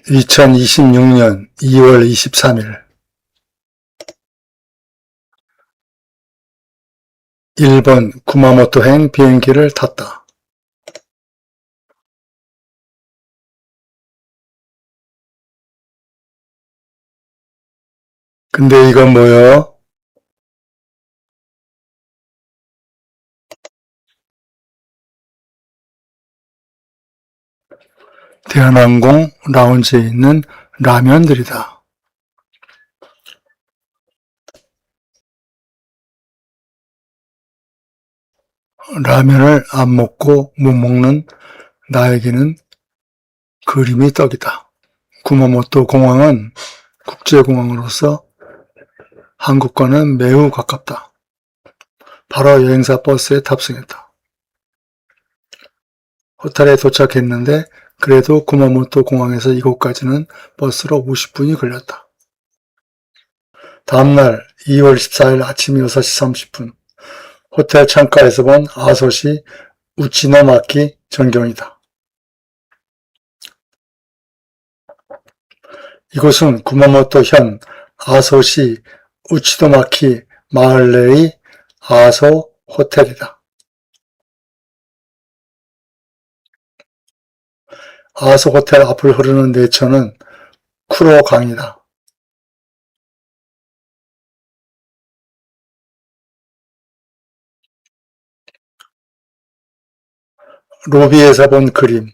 2026년 2월 23일 일본 구마모토행 비행기를 탔다. 근데 이건 뭐요? 대한항공 라운지에 있는 라면들이다. 라면을 안 먹고 못 먹는 나에게는 그림이 떡이다. 구마모토 공항은 국제공항으로서 한국과는 매우 가깝다. 바로 여행사 버스에 탑승했다. 호텔에 도착했는데 그래도 구마모토 공항에서 이곳까지는 버스로 50분이 걸렸다. 다음날 2월 14일 아침 6시 30분 호텔 창가에서 본 아소시 우치노마키 전경이다. 이곳은 구마모토현 아소시 우치노마키 마을 내의 아소 호텔이다. 아소 호텔 앞을 흐르는 내천은 쿠로강이다. 로비에서 본 그림,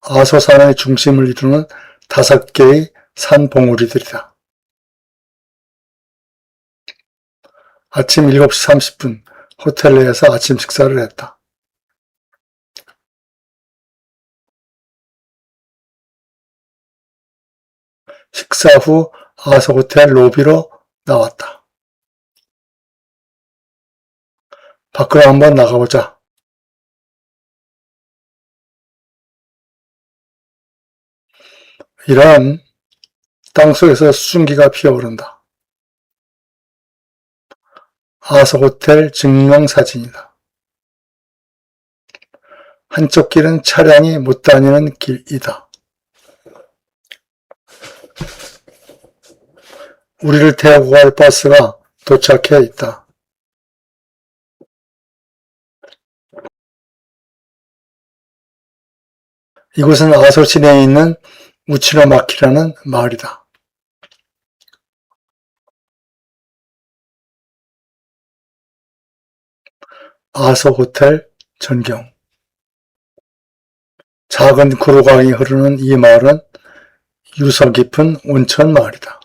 아소산의 중심을 이루는 5개의 산 봉우리들이다. 아침 7시 30분 호텔 내에서 아침 식사를 했다. 식사 후 아소 호텔 로비로 나왔다. 밖으로 한번 나가보자. 이런 땅속에서 수증기가 피어오른다. 아소 호텔 증명사진이다. 한쪽 길은 차량이 못 다니는 길이다. 우리를 태우고 갈 버스가 도착해 있다. 이곳은 아소 시내에 있는 우치노마키라는 마을이다. 아소 호텔 전경. 작은 구로강이 흐르는 이 마을은 유서 깊은 온천 마을이다.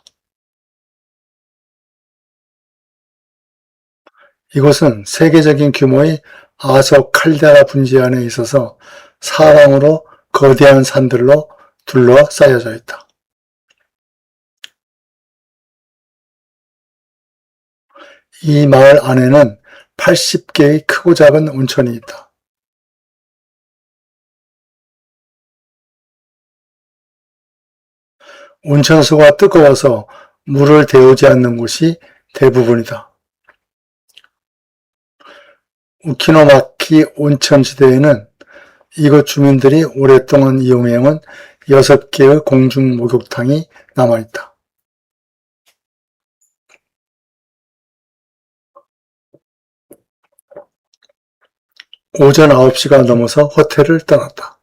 이곳은 세계적인 규모의 아소 칼데라 분지 안에 있어서 사방으로 거대한 산들로 둘러싸여져 있다. 이 마을 안에는 80개의 크고 작은 온천이 있다. 온천수가 뜨거워서 물을 데우지 않는 곳이 대부분이다. 우키노마키 온천지대에는 이곳 주민들이 오랫동안 이용해온 6개의 공중 목욕탕이 남아있다. 오전 9시가 넘어서 호텔을 떠났다.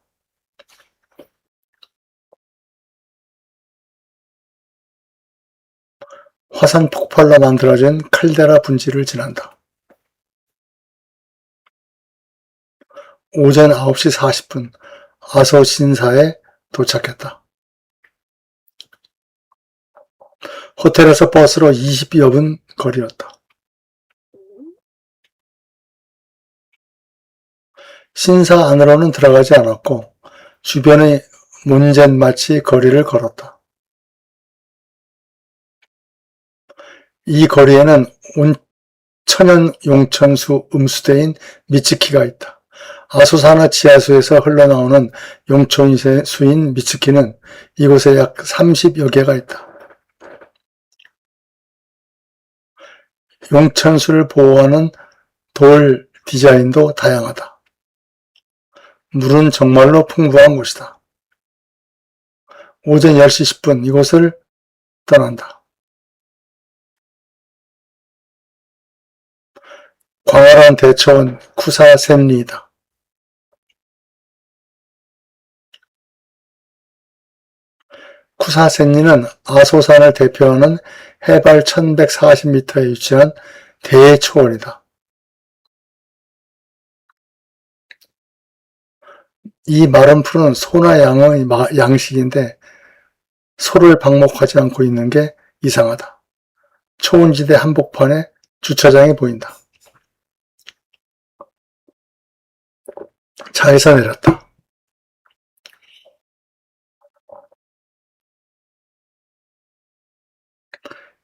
화산 폭발로 만들어진 칼데라 분지를 지난다. 오전 9시 40분 아소 신사에 도착했다. 호텔에서 버스로 20여 분 거리였다. 신사 안으로는 들어가지 않았고 주변의 문젠마치 거리를 걸었다. 이 거리에는 천연 용천수 음수대인 미츠키가 있다. 아소산의 지하수에서 흘러나오는 용천수인 미츠키는 이곳에 약 30여 개가 있다. 용천수를 보호하는 돌 디자인도 다양하다. 물은 정말로 풍부한 곳이다. 오전 10시 10분 이곳을 떠난다. 광활한 대초원 쿠사센리이다. 쿠사센리는 아소산을 대표하는 해발 1140m에 위치한 대초원이다. 이 마른 풀은 소나 양의 양식인데 소를 방목하지 않고 있는 게 이상하다. 초원지대 한복판에 주차장이 보인다. 차에서 내렸다.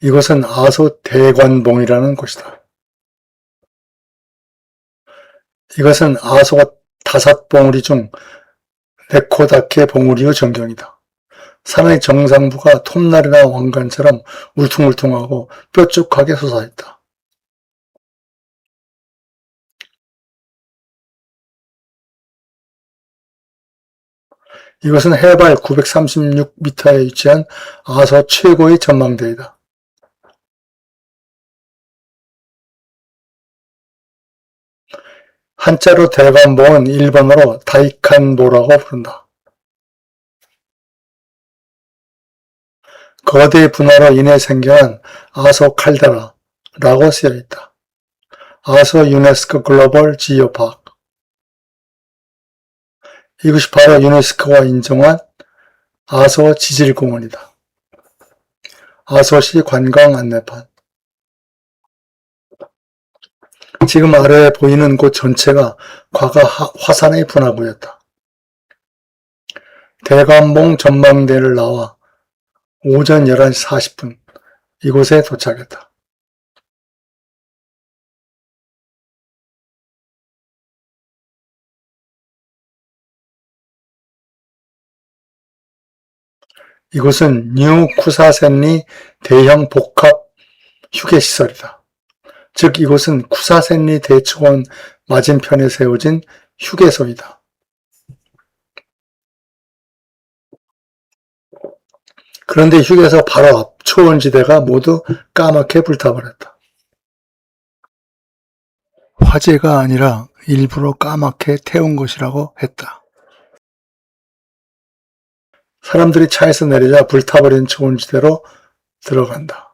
이곳은 아소 대관봉이라는 곳이다. 이것은 아소가 5봉우리 중 네코다케 봉우리의 전경이다. 산의 정상부가 톱날이나 왕관처럼 울퉁불퉁하고 뾰족하게 솟아있다. 이것은 해발 936m에 위치한 아소 최고의 전망대이다. 한자로 대관봉은 일본어로 다이칸보라고 부른다. 거대 분화로 인해 생겨난 아소 칼데라라고 쓰여있다. 아소 유네스코 글로벌 지오파크. 이것이 바로 유네스코가 인정한 아소 지질공원이다. 아소시 관광 안내판. 지금 아래에 보이는 곳 전체가 과거 화산의 분화구였다. 대관봉 전망대를 나와 오전 11시 40분 이곳에 도착했다. 이곳은 뉴 쿠사센리 대형 복합 휴게시설이다. 즉 이곳은 쿠사센리 대초원 맞은편에 세워진 휴게소이다. 그런데 휴게소 바로 앞 초원지대가 모두 까맣게 불타버렸다. 화재가 아니라 일부러 까맣게 태운 것이라고 했다. 사람들이 차에서 내리자 불타버린 초원지대로 들어간다.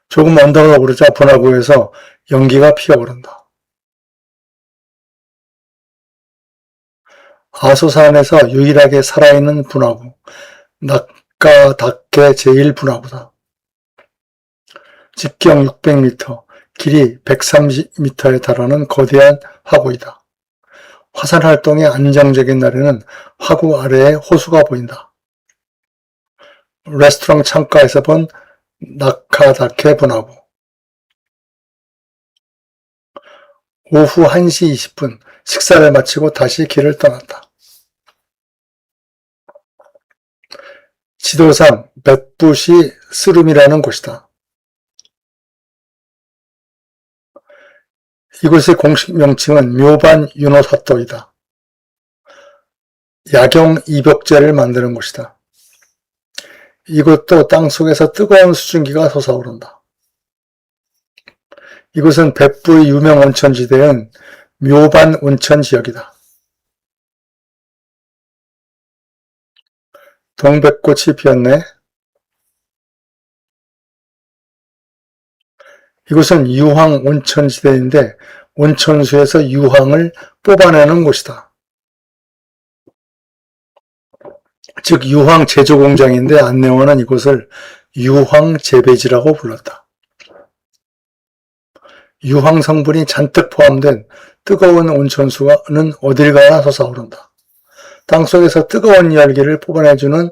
조금 언덕을 오르자 분화구에서 연기가 피어오른다. 아소산에서 유일하게 살아있는 분화구, 나카다케 제1분화구다. 직경 600m, 길이 130m에 달하는 거대한 화구이다. 화산 활동의 안정적인 날에는 화구 아래에 호수가 보인다. 레스토랑 창가에서 본 나카다케 분화구. 오후 1시 20분 식사를 마치고 다시 길을 떠났다. 지도상 벳부시 스룸이라는 곳이다. 이곳의 공식 명칭은 묘반 유노사토이다. 야경 이벽제를 만드는 곳이다. 이곳도 땅속에서 뜨거운 수증기가 솟아오른다. 이곳은 벳부의 유명 온천지대인 묘반 온천 지역이다. 동백꽃이 피었네. 이곳은 유황 온천지대인데 온천수에서 유황을 뽑아내는 곳이다. 즉 유황 제조 공장인데 안내원은 이곳을 유황 재배지라고 불렀다. 유황 성분이 잔뜩 포함된 뜨거운 온천수는 어딜 가나 솟아오른다. 땅속에서 뜨거운 열기를 뽑아내주는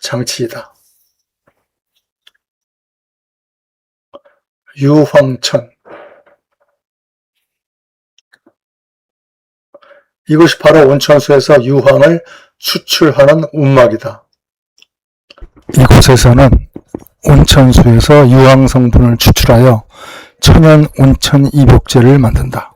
장치이다. 유황천. 이곳이 바로 온천수에서 유황을 추출하는 움막이다. 이곳에서는 온천수에서 유황 성분을 추출하여 천연 온천 이복제를 만든다.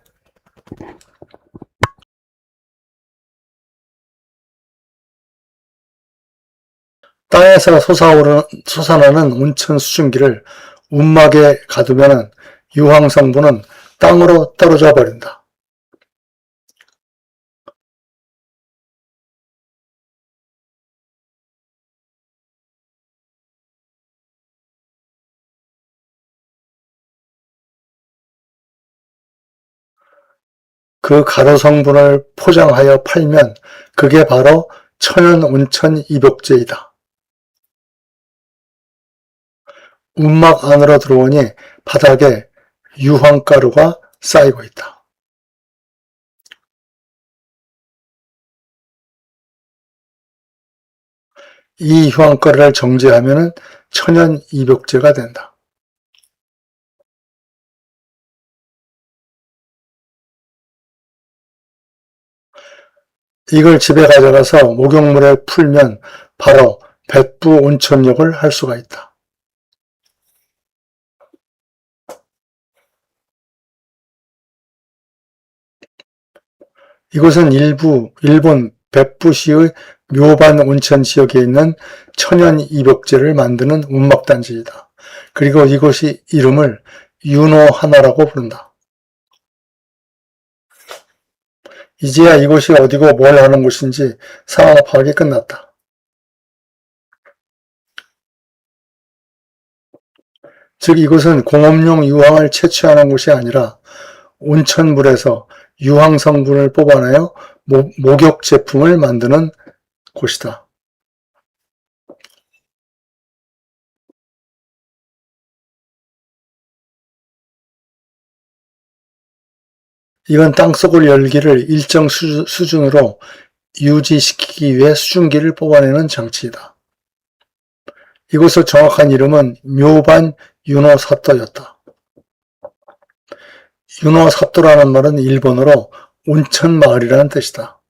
땅에서 솟아나는 온천 수증기를 움막에 가두면 유황 성분은 땅으로 떨어져 버린다. 그 가루 성분을 포장하여 팔면 그게 바로 천연 온천 입욕제이다. 움막 안으로 들어오니 바닥에 유황가루가 쌓이고 있다. 이 유황가루를 정제하면 천연 입욕제가 된다. 이걸 집에 가져가서 목욕물에 풀면 바로 백부 온천욕을 할 수가 있다. 이곳은 일본 백부시의 묘반 온천 지역에 있는 천연 입욕제를 만드는 운막단지이다. 그리고 이곳이 이름을 유노하나라고 부른다. 이제야 이곳이 어디고 뭘 하는 곳인지 상황 파악이 끝났다. 즉 이곳은 공업용 유황을 채취하는 곳이 아니라 온천물에서 유황 성분을 뽑아내어 목욕 제품을 만드는 곳이다. 이건 땅속의 열기를 일정 수준으로 유지시키기 위해 수증기를 뽑아내는 장치이다. 이곳의 정확한 이름은 묘반 유노사토였다. 유노사토라는 말은 일본어로 온천마을이라는 뜻이다.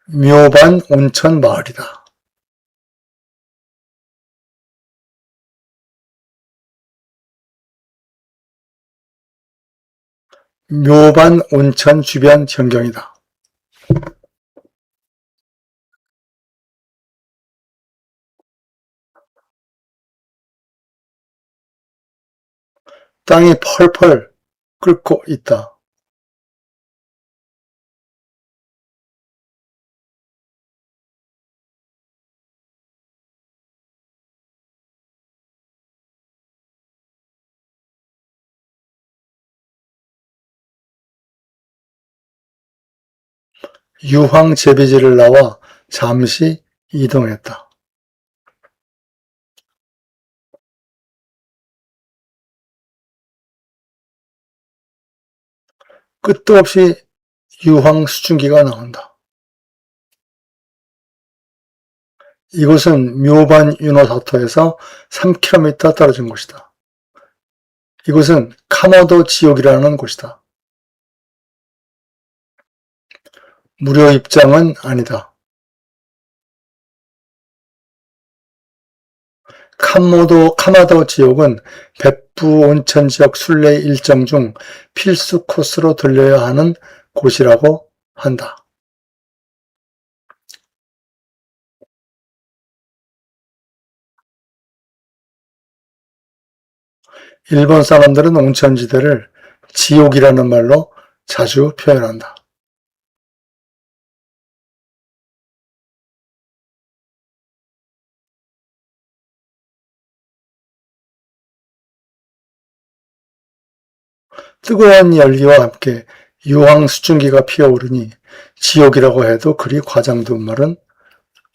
묘반 온천마을이다. 묘반 온천 주변 전경이다. 땅이 펄펄 끓고 있다. 유황 제비지를 나와 잠시 이동했다. 끝도 없이 유황 수증기가 나온다. 이곳은 묘반 유노사토에서 3km 떨어진 곳이다. 이곳은 카마도 지옥이라는 곳이다. 무료 입장은 아니다. 카마도 지옥은 백부 온천 지역 순례 일정 중 필수 코스로 들려야 하는 곳이라고 한다. 일본 사람들은 온천지대를 지옥이라는 말로 자주 표현한다. 뜨거운 열기와 함께 유황 수증기가 피어오르니 지옥이라고 해도 그리 과장된 말은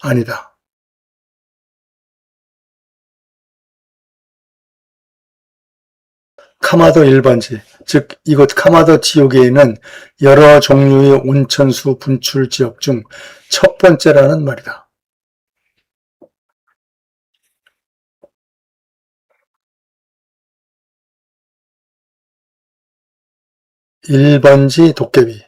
아니다. 카마도 1번지, 즉 이곳 카마도 지옥에 있는 여러 종류의 온천수 분출 지역 중 첫 번째라는 말이다. 1번지 도깨비.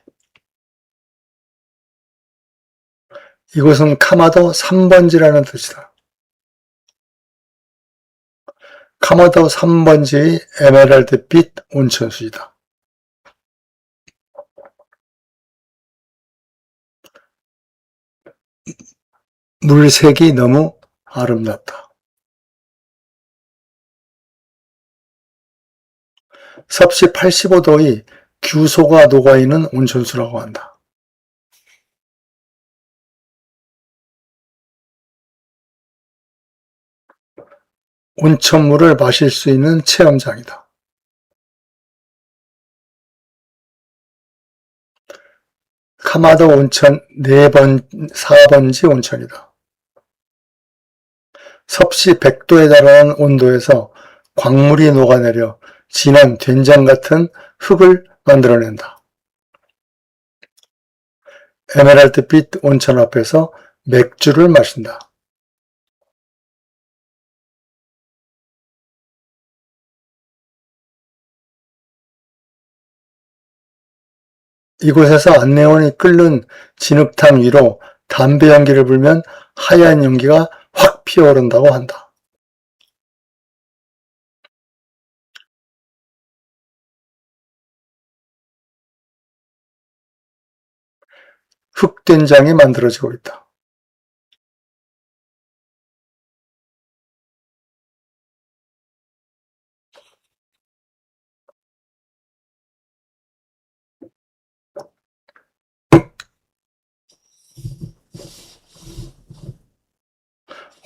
이곳은 카마도 3번지라는 뜻이다. 카마도 3번지의 에메랄드빛 온천수이다. 물색이 너무 아름답다. 섭씨 85도의 규소가 녹아있는 온천수라고 한다. 온천물을 마실 수 있는 체험장이다. 카마도 온천 4번지 온천이다. 섭씨 100도에 달하는 온도에서 광물이 녹아내려 진한 된장 같은 흙을 만들어낸다. 에메랄드빛 온천 앞에서 맥주를 마신다. 이곳에서 안내원이 끓는 진흙탕 위로 담배 연기를 불면 하얀 연기가 확 피어오른다고 한다. 흑된장이 만들어지고 있다.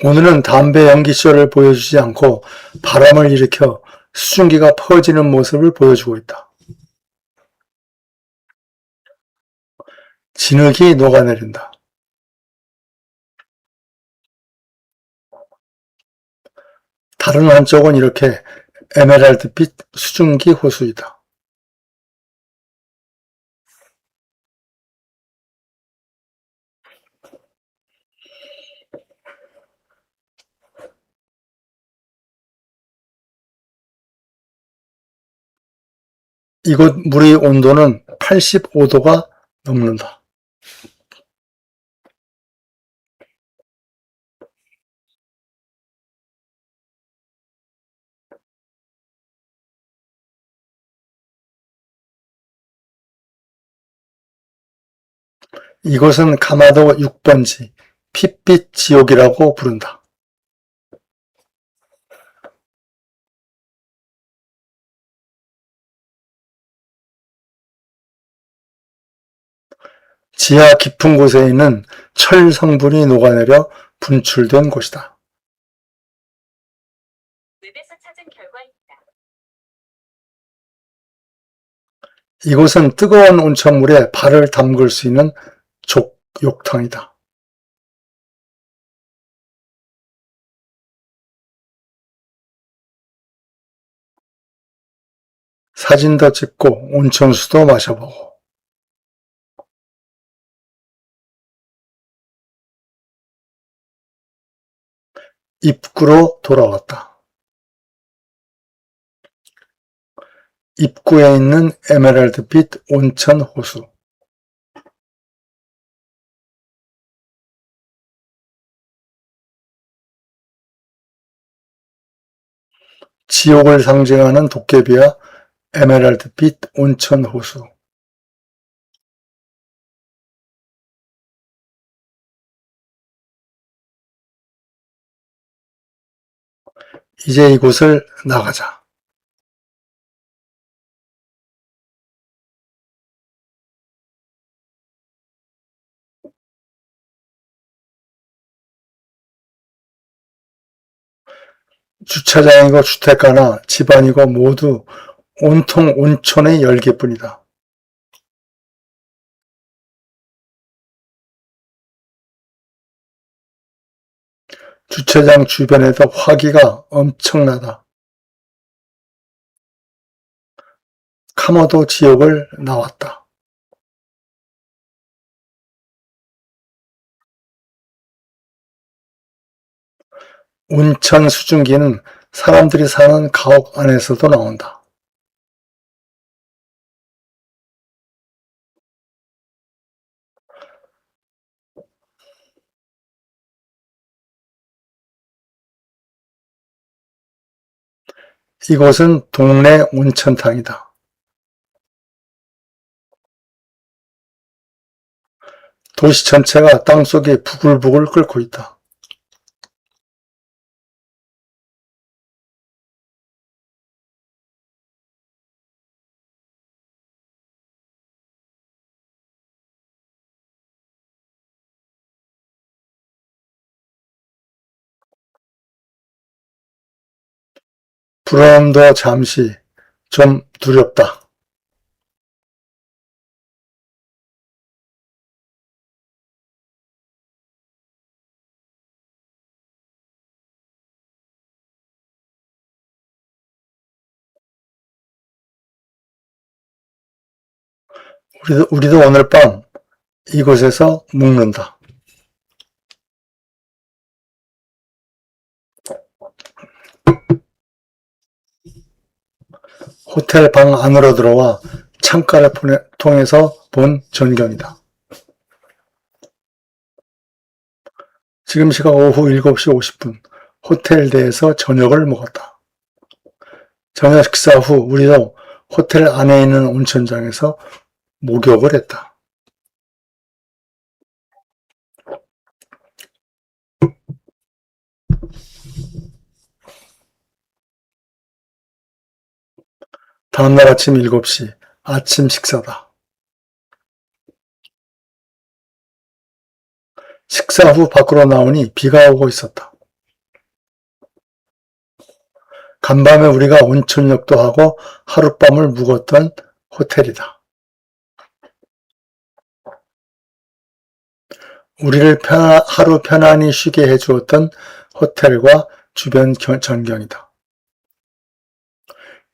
오늘은 담배 연기쇼를 보여주지 않고 바람을 일으켜 수증기가 퍼지는 모습을 보여주고 있다. 진흙이 녹아내린다. 다른 한쪽은 이렇게 에메랄드빛 수증기 호수이다. 이곳 물의 온도는 85도가 넘는다. 이곳은 가마도 6번지, 핏빛 지옥이라고 부른다. 지하 깊은 곳에 있는 철 성분이 녹아내려 분출된 곳이다. 웹에서 찾은 결과입니다. 이곳은 뜨거운 온천물에 발을 담글 수 있는 족욕탕이다. 사진도 찍고 온천수도 마셔보고 입구로 돌아왔다. 입구에 있는 에메랄드빛 온천 호수. 지옥을 상징하는 도깨비와 에메랄드빛 온천 호수. 이제 이곳을 나가자. 주차장이고 주택가나 집안이고 모두 온통 온천의 열기뿐이다. 주차장 주변에도 화기가 엄청나다. 카모도 지옥을 나왔다. 온천 수증기는 사람들이 사는 가옥 안에서도 나온다. 이곳은 동네 온천탕이다. 도시 전체가 땅속에 부글부글 끓고 있다. 불안도 잠시 좀 두렵다. 우리도 오늘 밤 이곳에서 묵는다. 호텔 방 안으로 들어와 창가를 통해서 본 전경이다. 지금 시각 오후 7시 50분, 호텔내에서 저녁을 먹었다. 저녁 식사 후 우리도 호텔 안에 있는 온천장에서 목욕을 했다. 다음날 아침 7시, 아침 식사다. 식사 후 밖으로 나오니 비가 오고 있었다. 간밤에 우리가 온천욕도 하고 하룻밤을 묵었던 호텔이다. 우리를 하루 편안히 쉬게 해주었던 호텔과 주변 전경이다.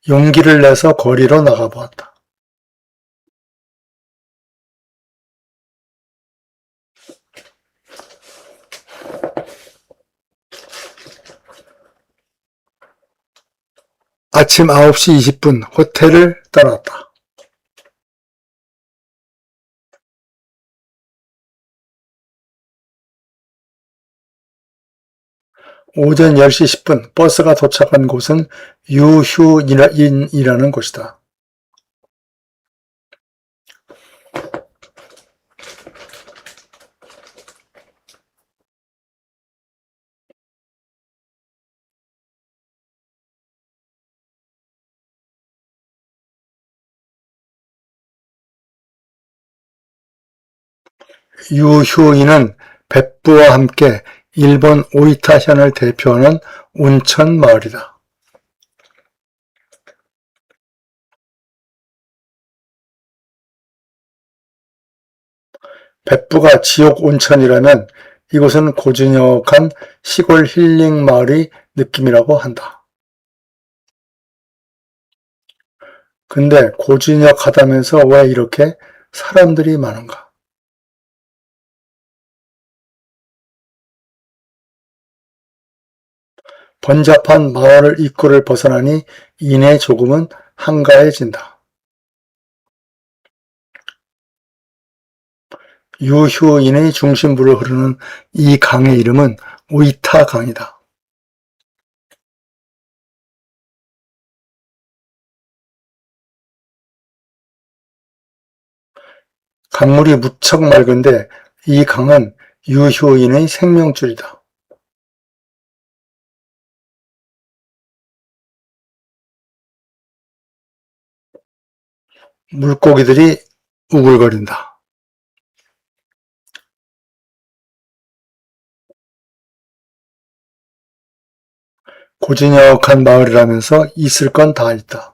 용기를 내서 거리로 나가보았다. 아침 9시 20분 호텔을 떠났다. 오전 10시 10분 버스가 도착한 곳은 유휴인이라는 곳이다. 유휴인은 벳부와 함께 일본 오이타현을 대표하는 온천 마을이다. 벳부가 지옥 온천이라면 이곳은 고즈넉한 시골 힐링 마을의 느낌이라고 한다. 근데 고즈넉하다면서 왜 이렇게 사람들이 많은가? 번잡한 마을 입구를 벗어나니 이내 조금은 한가해진다. 유휴인의 중심부를 흐르는 이 강의 이름은 오이타 강이다. 강물이 무척 맑은데 이 강은 유효인의 생명줄이다. 물고기들이 우글거린다. 고즈넉한 마을이라면서 있을 건 다 있다.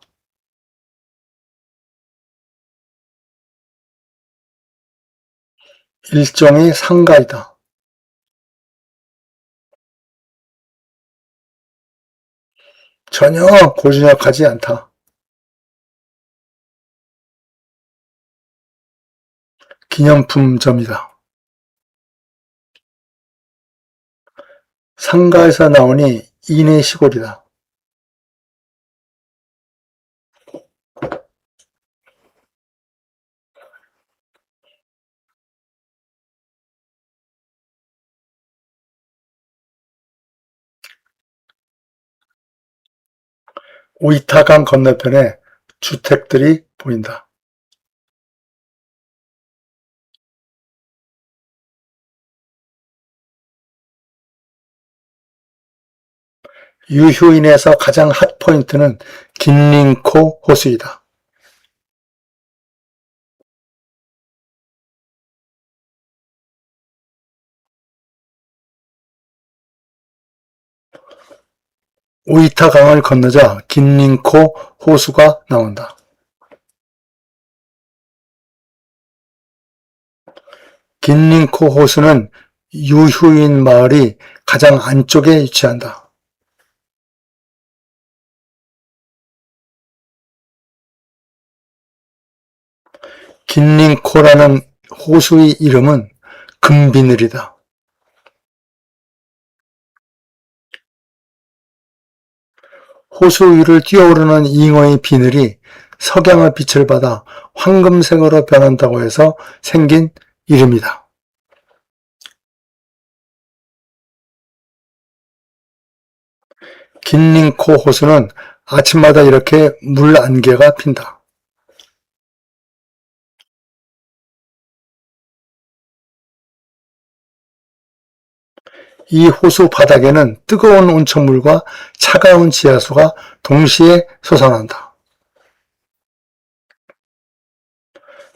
일종의 상가이다. 전혀 고즈넉하지 않다. 기념품점이다. 상가에서 나오니 이내 시골이다. 오이타강 건너편에 주택들이 보인다. 유휴인에서 가장 핫포인트는 긴링코 호수이다. 오이타 강을 건너자 긴링코 호수가 나온다. 긴링코 호수는 유휴인 마을이 가장 안쪽에 위치한다. 긴링코라는 호수의 이름은 금비늘이다. 호수 위를 뛰어오르는 잉어의 비늘이 석양의 빛을 받아 황금색으로 변한다고 해서 생긴 이름이다. 긴링코 호수는 아침마다 이렇게 물 안개가 핀다. 이 호수 바닥에는 뜨거운 온천물과 차가운 지하수가 동시에 솟아난다.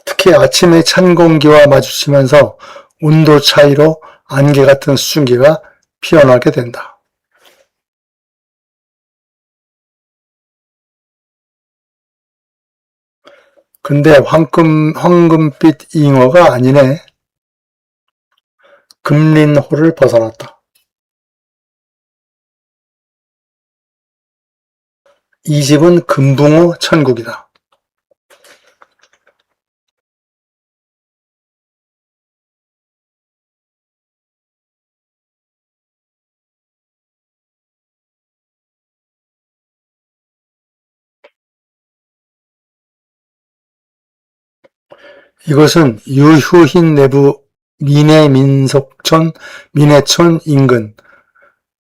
특히 아침의 찬 공기와 마주치면서 온도 차이로 안개 같은 수증기가 피어나게 된다. 근데 황금빛 잉어가 아니네. 금린호를 벗어났다. 이 집은 금붕어 천국이다. 이것은 유휴인 내부 민해촌 인근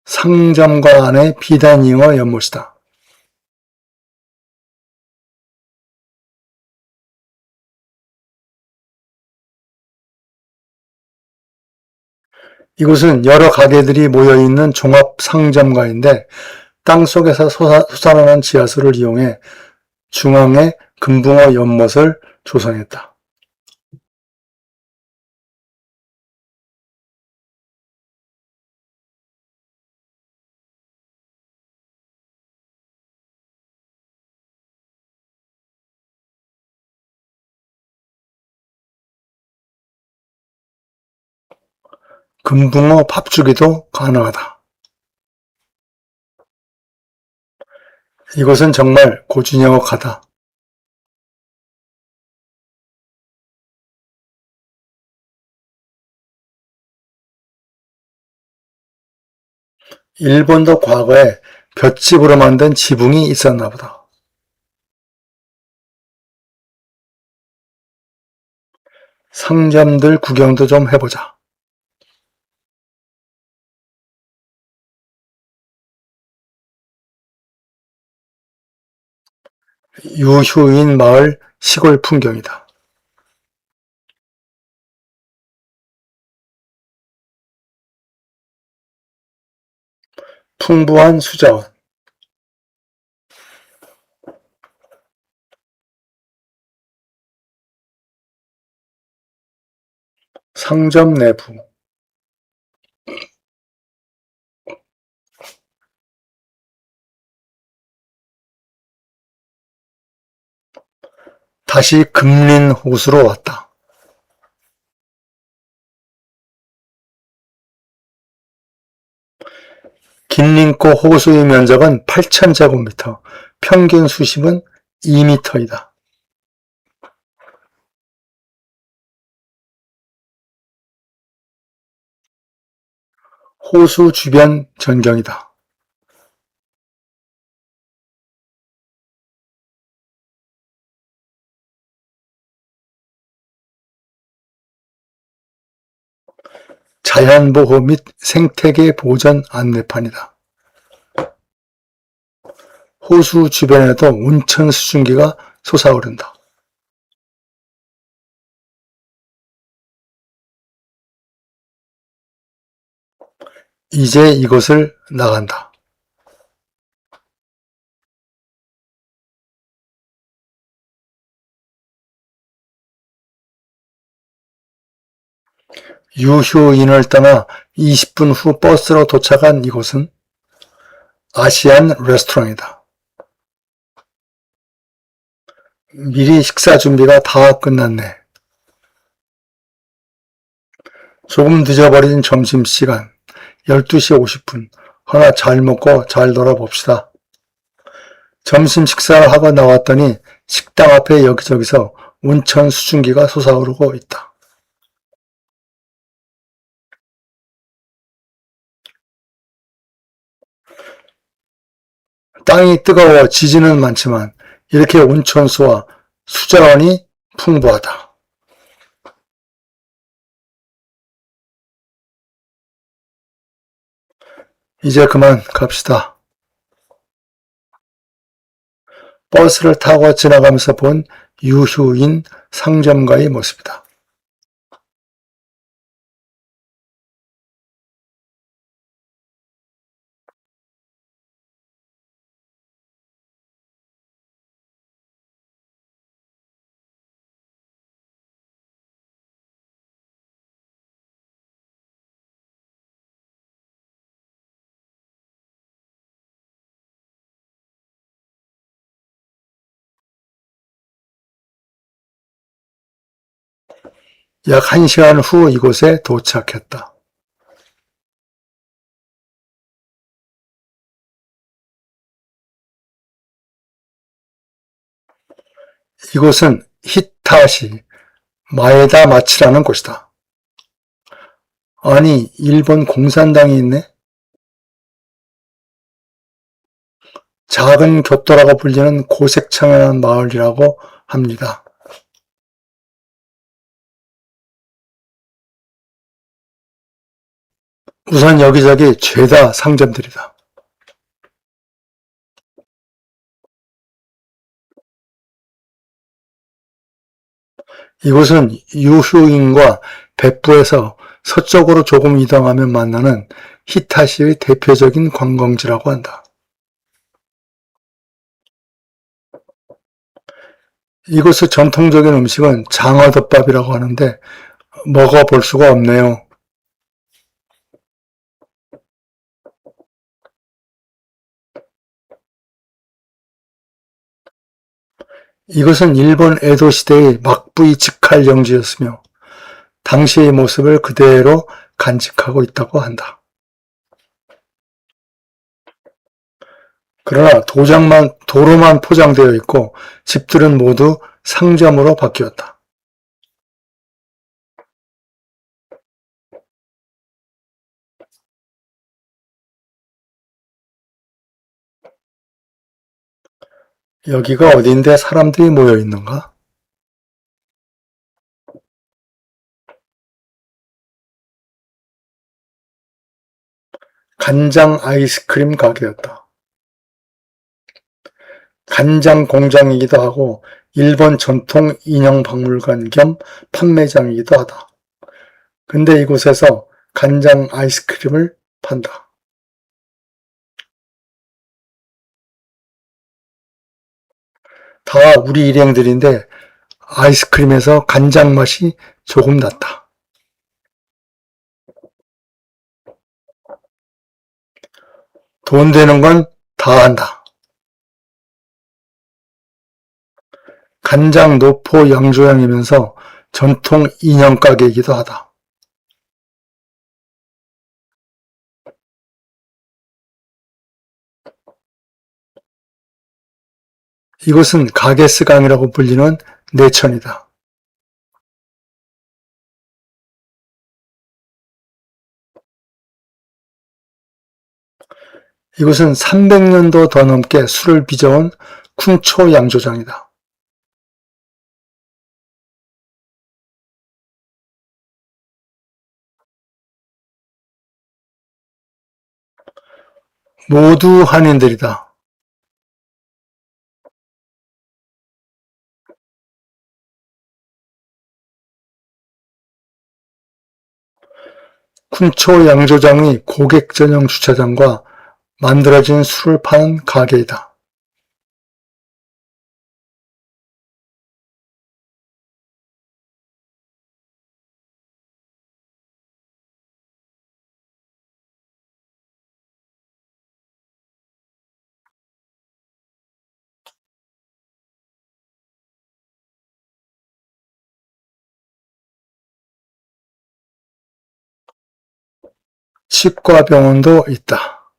상점과 안의 비단잉어 연못이다. 이곳은 여러 가게들이 모여있는 종합 상점가인데 땅속에서 솟아나는 지하수를 이용해 중앙에 금붕어 연못을 조성했다. 금붕어 밥주기도 가능하다. 이곳은 정말 고즈넉하다. 일본도 과거에 볏짚으로 만든 지붕이 있었나 보다. 상점들 구경도 좀 해보자. 유휴인 마을 시골 풍경이다. 풍부한 수자원, 상점 내부, 다시 금린호수로 왔다. 긴링코 호수의 면적은 8,000제곱미터, 평균 수심은 2m이다. 호수 주변 전경이다. 자연보호 및 생태계 보전 안내판이다. 호수 주변에도 온천 수증기가 솟아오른다. 이제 이곳을 나간다. 유휴인을 떠나 20분 후 버스로 도착한 이곳은 아시안 레스토랑이다. 미리 식사 준비가 다 끝났네. 조금 늦어버린 점심시간 12시 50분. 하나 잘 먹고 잘 놀아봅시다. 점심 식사를 하고 나왔더니 식당 앞에 여기저기서 온천 수증기가 솟아오르고 있다. 땅이 뜨거워지지는 많지만 이렇게 온천수와 수자원이 풍부하다. 이제 그만 갑시다. 버스를 타고 지나가면서 본 유휴인 상점가의 모습이다. 약 1시간 후 이곳에 도착했다. 이곳은 히타시 마에다 마치라는 곳이다. 아니, 일본 공산당이 있네? 작은 교토라고 불리는 고색창연한 마을이라고 합니다. 우선 여기저기 죄다 상점들이다. 이곳은 유휴인과 백부에서 서쪽으로 조금 이동하면 만나는 히타시의 대표적인 관광지라고 한다. 이곳의 전통적인 음식은 장어덮밥이라고 하는데 먹어볼 수가 없네요. 이것은 일본 에도 시대의 막부의 직할 영지였으며 당시의 모습을 그대로 간직하고 있다고 한다. 그러나 도로만 포장되어 있고 집들은 모두 상점으로 바뀌었다. 여기가 어딘데 사람들이 모여 있는가? 간장 아이스크림 가게였다. 간장 공장이기도 하고 일본 전통 인형 박물관 겸 판매장이기도 하다. 근데 이곳에서 간장 아이스크림을 판다. 다 우리 일행들인데 아이스크림에서 간장 맛이 조금 났다. 돈 되는 건 다 한다. 간장 노포 양조장이면서 전통 인형 가게이기도 하다. 이곳은 가게스강이라고 불리는 내천이다. 이곳은 300년도 더 넘게 술을 빚어온 쿵초 양조장이다. 모두 한인들이다. 쿵초 양조장의 고객 전용 주차장과 만들어진 술을 파는 가게이다. 치과병원도 있다.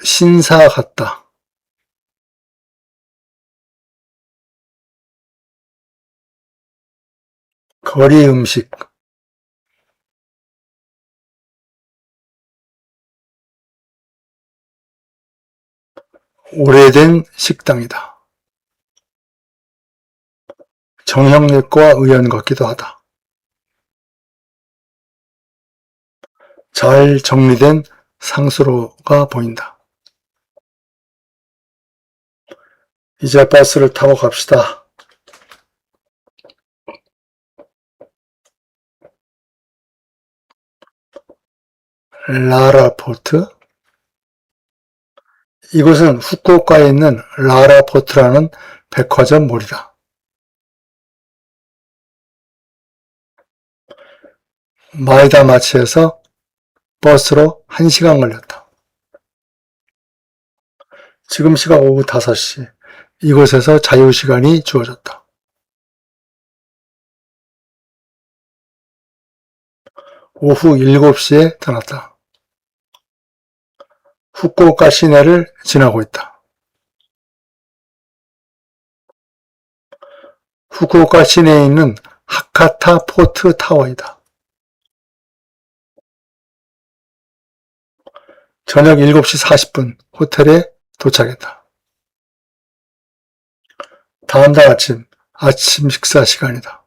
신사 같다. 거리 음식. 오래된 식당이다. 정형외과 의원 같기도 하다. 잘 정리된 상수로가 보인다. 이제 버스를 타고 갑시다. 라라포트. 이곳은 후쿠오카에 있는 라라포트라는 백화점 몰이다. 마에다마치에서 버스로 1시간 걸렸다. 지금 시각 오후 5시. 이곳에서 자유시간이 주어졌다. 오후 7시에 떠났다. 후쿠오카 시내를 지나고 있다. 후쿠오카 시내에 있는 하카타 포트 타워이다. 저녁 7시 40분 호텔에 도착했다. 다음날 아침 식사 시간이다.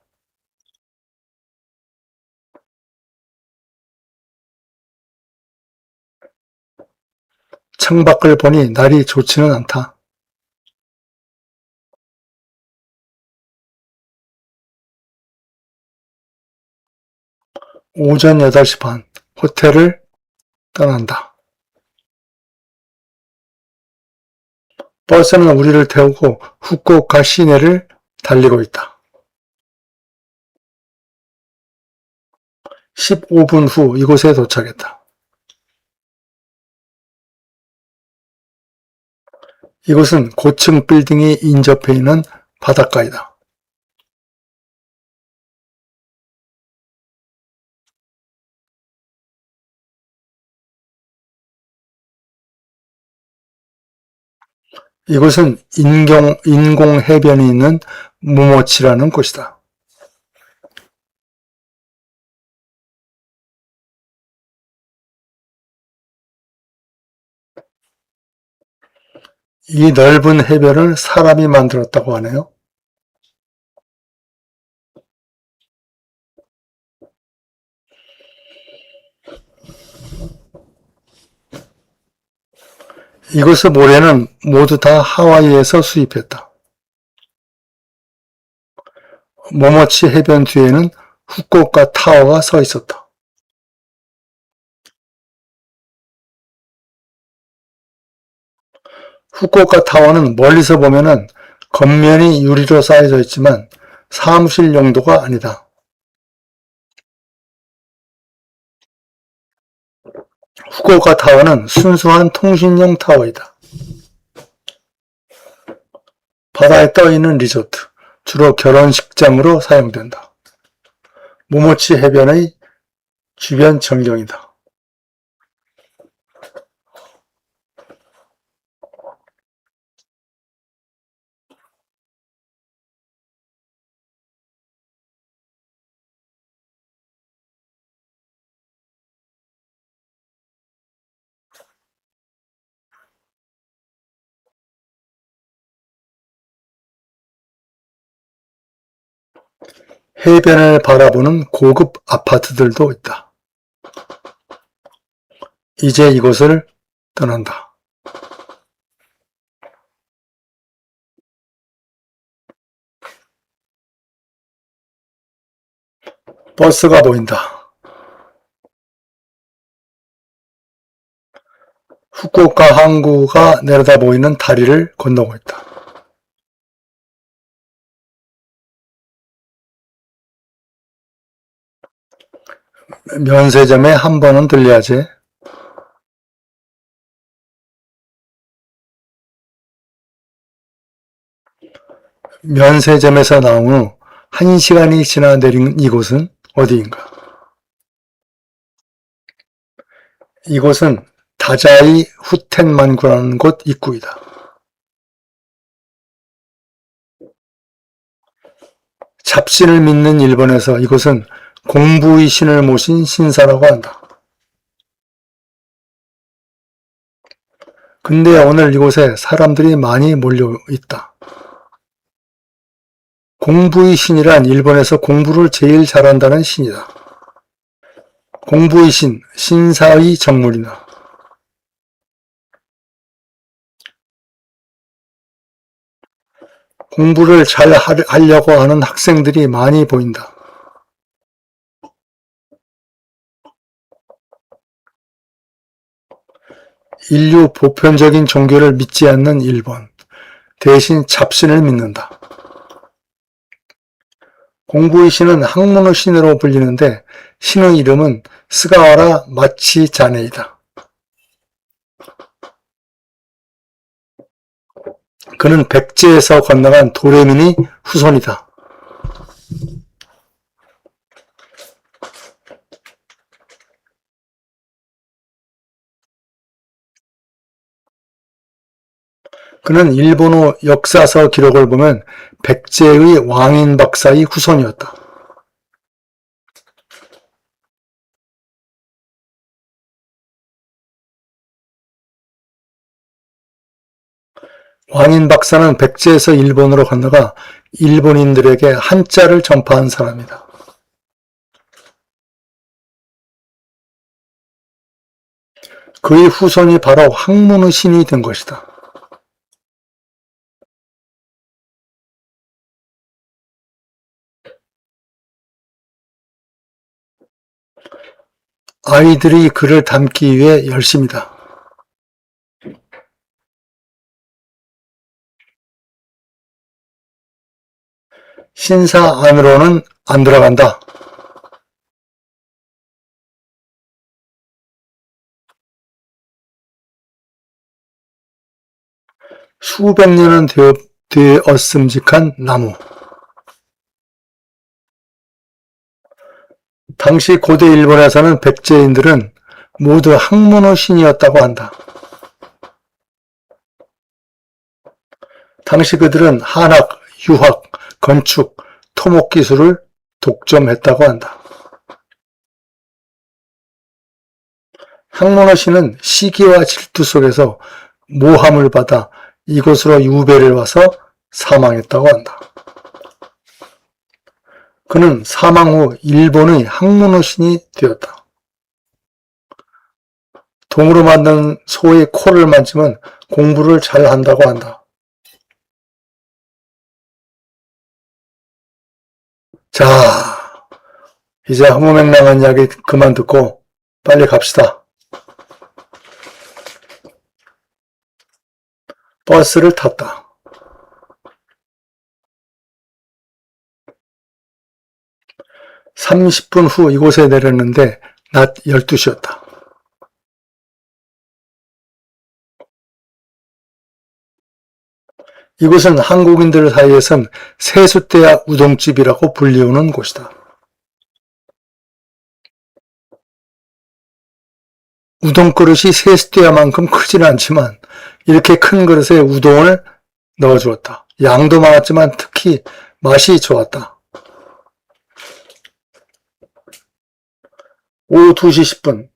창밖을 보니 날이 좋지는 않다. 오전 8시 반 호텔을 떠난다. 버스는 우리를 태우고 후쿠오카 시내를 달리고 있다. 15분 후 이곳에 도착했다. 이곳은 고층 빌딩이 인접해 있는 바닷가이다. 이곳은 인공 해변이 있는 모모치라는 곳이다. 이 넓은 해변을 사람이 만들었다고 하네요. 이곳의 모래는 모두 다 하와이에서 수입했다. 모모치 해변 뒤에는 후쿠오카 타워가 서 있었다. 후쿠오카 타워는 멀리서 보면은 겉면이 유리로 쌓여져 있지만 사무실 용도가 아니다. 후쿠오카 타워는 순수한 통신용 타워이다. 바다에 떠 있는 리조트, 주로 결혼식장으로 사용된다. 모모치 해변의 주변 전경이다. 해변을 바라보는 고급 아파트들도 있다. 이제 이곳을 떠난다. 버스가 보인다. 후쿠오카 항구가 내려다 보이는 다리를 건너고 있다. 면세점에 한 번은 들려야지. 면세점에서 나온 후 1시간이 지나 내린 이곳은 어디인가? 이곳은 다자이 후텐만구라는 곳 입구이다. 잡신을 믿는 일본에서 이곳은 공부의 신을 모신 신사라고 한다. 근데 오늘 이곳에 사람들이 많이 몰려 있다. 공부의 신이란 일본에서 공부를 제일 잘한다는 신이다. 공부의 신, 신사의 정물이나 공부를 잘 하려고 하는 학생들이 많이 보인다. 인류 보편적인 종교를 믿지 않는 일본, 대신 잡신을 믿는다. 공부의 신은 학문의 신으로 불리는데 신의 이름은 스가와라 마치자네이다. 그는 백제에서 건너간 도레미니 후손이다. 그는 일본어 역사서 기록을 보면 백제의 왕인 박사의 후손이었다. 왕인 박사는 백제에서 일본으로 건너가 일본인들에게 한자를 전파한 사람이다. 그의 후손이 바로 학문의 신이 된 것이다. 아이들이 그를 닮기 위해 열심이다. 신사 안으로는 안 들어간다. 수백 년은 되었음직한 나무. 당시 고대 일본에서는 백제인들은 모두 학문의 신이었다고 한다. 당시 그들은 한학, 유학, 건축, 토목 기술을 독점했다고 한다. 학문의 신은 시기와 질투 속에서 모함을 받아 이곳으로 유배를 와서 사망했다고 한다. 그는 사망 후 일본의 학문의 신이 되었다. 동으로 만든 소의 코를 만지면 공부를 잘 한다고 한다. 자, 이제 허무맹랑한 이야기 그만 듣고 빨리 갑시다. 버스를 탔다. (30분) 후 이곳에 내렸는데 낮 12시였다. 이곳은 한국인들 사이에선 세숫대야 우동집이라고 불리우는 곳이다. 우동 그릇이 세숫대야만큼 크지는 않지만 이렇게 큰 그릇에 우동을 넣어주었다. 양도 많았지만 특히 맛이 좋았다. 오후 2시 10분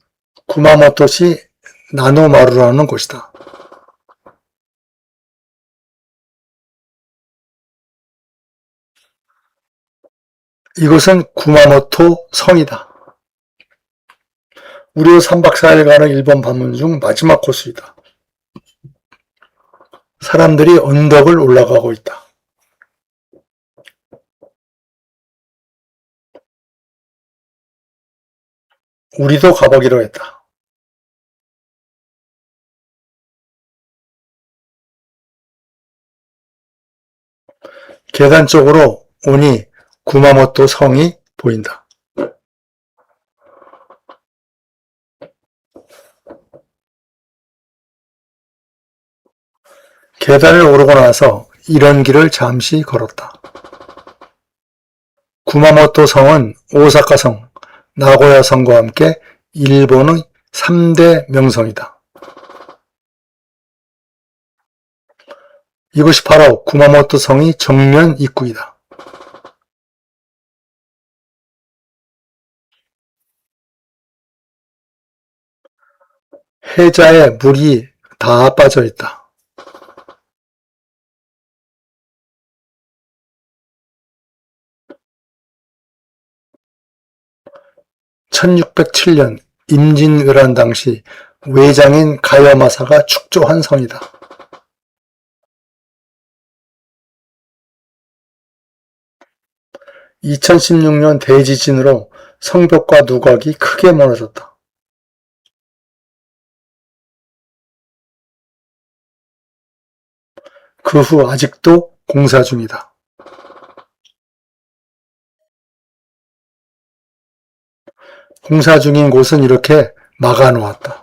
구마모토시 나노마루라는 곳이다. 이곳은 구마모토 성이다. 우리로 3박 4일간의 일본 방문 중 마지막 코스이다. 사람들이 언덕을 올라가고 있다. 우리도 가보기로 했다. 계단 쪽으로 오니 구마모토 성이 보인다. 계단을 오르고 나서 이런 길을 잠시 걸었다. 구마모토 성은 오사카 성, 나고야 성과 함께 일본의 3대 명성이다. 이것이 바로 구마모토 성의 정면 입구이다. 해자에 물이 다 빠져 있다. 1607년 임진왜란 당시 외장인 가야마사가 축조한 성이다. 2016년 대지진으로 성벽과 누각이 크게 무너졌다. 그 후 아직도 공사 중이다. 공사 중인 곳은 이렇게 막아 놓았다.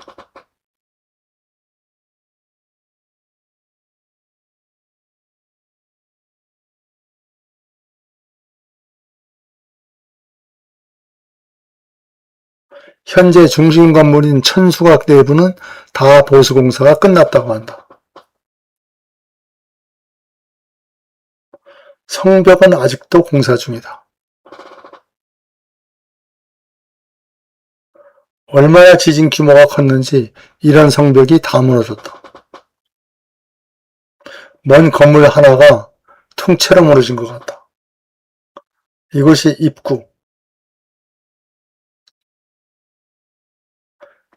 현재 중심 건물인 천수각 내부는 다 보수 공사가 끝났다고 한다. 성벽은 아직도 공사 중이다. 얼마나 지진 규모가 컸는지 이런 성벽이 다 무너졌다. 먼 건물 하나가 통째로 무너진 것 같다. 이곳이 입구.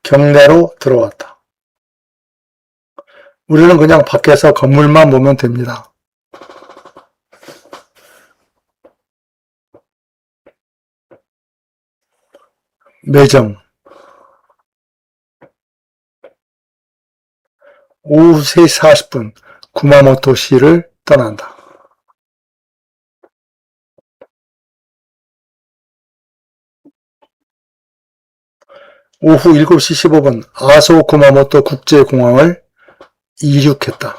경내로 들어왔다. 우리는 그냥 밖에서 건물만 보면 됩니다. 매점. 오후 3시 40분 구마모토시를 떠난다. 오후 7시 15분 아소 구마모토 국제공항을 이륙했다.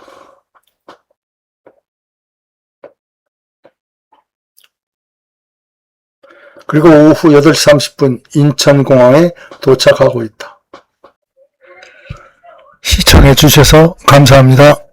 그리고 오후 8시 30분 인천공항에 도착하고 있다. 시청해 주셔서 감사합니다.